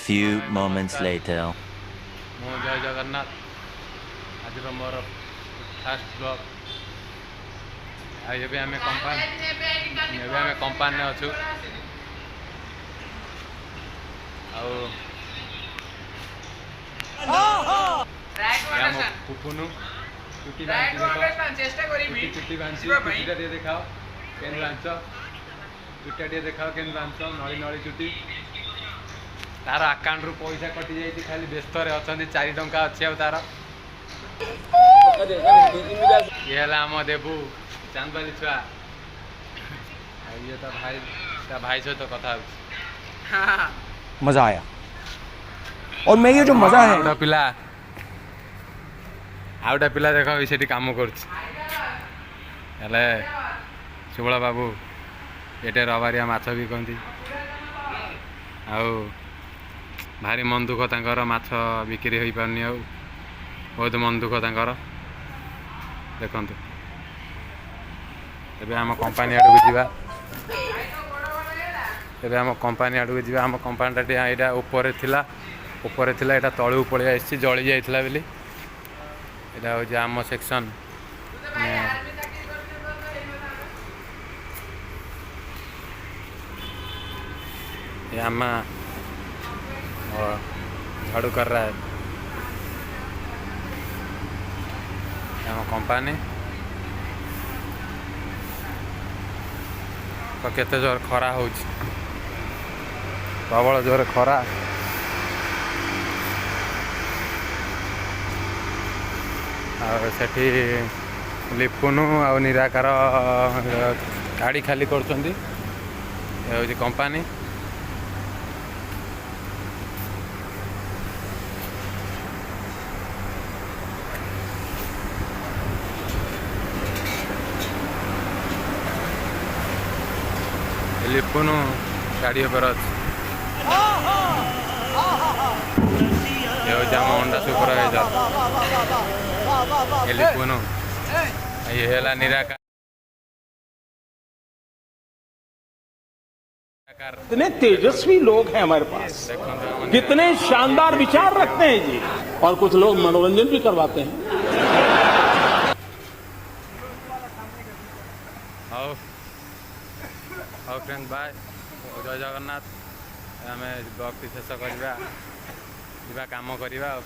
few moments later. ମୁଁ ଜୟ ଜଗନ୍ନାଥ। ଆଜିର ମୋର ଫାର୍ଷ୍ଟ ବ୍ଲଗ୍। ଆଉ ଏବେ ଆମେ କମ୍ପାନୀରେ ଅଛୁ। ଆଉ ଆମ ପୁପୁନୁ ଚୁଟି ବାନ୍ଧି ଚୁଟି ବାନ୍ଧି ଚୁଟିଟା ଟିକେ ଦେଖାଅ କେମିତି ବାନ୍ଧିଛ, ଚୁଟିଟା ଟିକେ ଦେଖାଅ କେମିତି ବାନ୍ଧିଛ, ନଳି ନଳି ଚୁଟି। ତାର ଆକାଉଣ୍ଟରୁ ପଇସା କଟି ଯାଇଛି, ଖାଲି ବ୍ୟସ୍ତରେ ଅଛନ୍ତି। 4 ଟଙ୍କା ଅଛି ଆଉ ତାର। ଇଏ ହେଲା ଆମ ଦେବୁ ଚାନ୍ଦବାଲି ଛୁଆ। ଆଉ ଇଏ ତା ଭାଇ ସହିତ କଥା ହଉଛି। मजा आया और मैं ये जो मजा है ଆଉ ଗୋଟେ ପିଲା ଦେଖ ସେଠି କାମ କରୁଛି। ହେଲେ ସୁବଳ ବାବୁ ଏଠି ରବାରିଆ ମାଛ ବିକନ୍ତି। ଆଉ ଭାରି ମନ ଦୁଃଖ ତାଙ୍କର, ମାଛ ବିକ୍ରି ହୋଇପାରୁନି। ଆଉ ବହୁତ ମନ ଦୁଃଖ ତାଙ୍କର। ଦେଖନ୍ତୁ ଏବେ ଆମ କମ୍ପାନୀ ଆଡ଼କୁ ଯିବା। ଆମ କମ୍ପାନୀଟା ଟିକେ ଏଇଟା ଉପରେ ଥିଲା ଏଇଟା ତଳକୁ ପଳେଇ ଆସିଛି, ଜଳି ଯାଇଥିଲା ବୋଲି। ଏଇଟା ହେଉଛି ଆମ ସେକ୍ସନ୍। ये अम्मा झाड़ू कर रहा है। ଆମ କମ୍ପାନୀ ତ କେତେ ଜୋର ଖରା ହେଉଛି, ପ୍ରବଳ ଜୋର ଖରା। ଆଉ ସେଠି ଲିପୁନୁ ଆଉ ନିରାକାର ଗାଡ଼ି ଖାଲି କରୁଛନ୍ତି। ଏ ହେଉଛି କମ୍ପାନୀ। ଲିପୁନୁ ଗାଡ଼ି ଉପରେ ଅଛି। ଏ ହେଉଛି ଆମ ଅଣ୍ଡା ସୁପରଭାଇଜର ଲିପୁନୁ। ଇଏ ହେଲା ନିରାକାର। कितने तेजस्वी लोग हैं हमारे पास, कितने शानदार विचार रखते हैं जी। और कुछ लोग मनोरंजन भी करवाते हैं। ହଉ ଫ୍ରେଣ୍ଡ ବାଏ, ଜୟ ଜଗନ୍ନାଥ। ଆମେ ବ୍ଲଗ୍ଟି ଶେଷ କରିବା, ଯିବା କାମ କରିବା ଆଉ।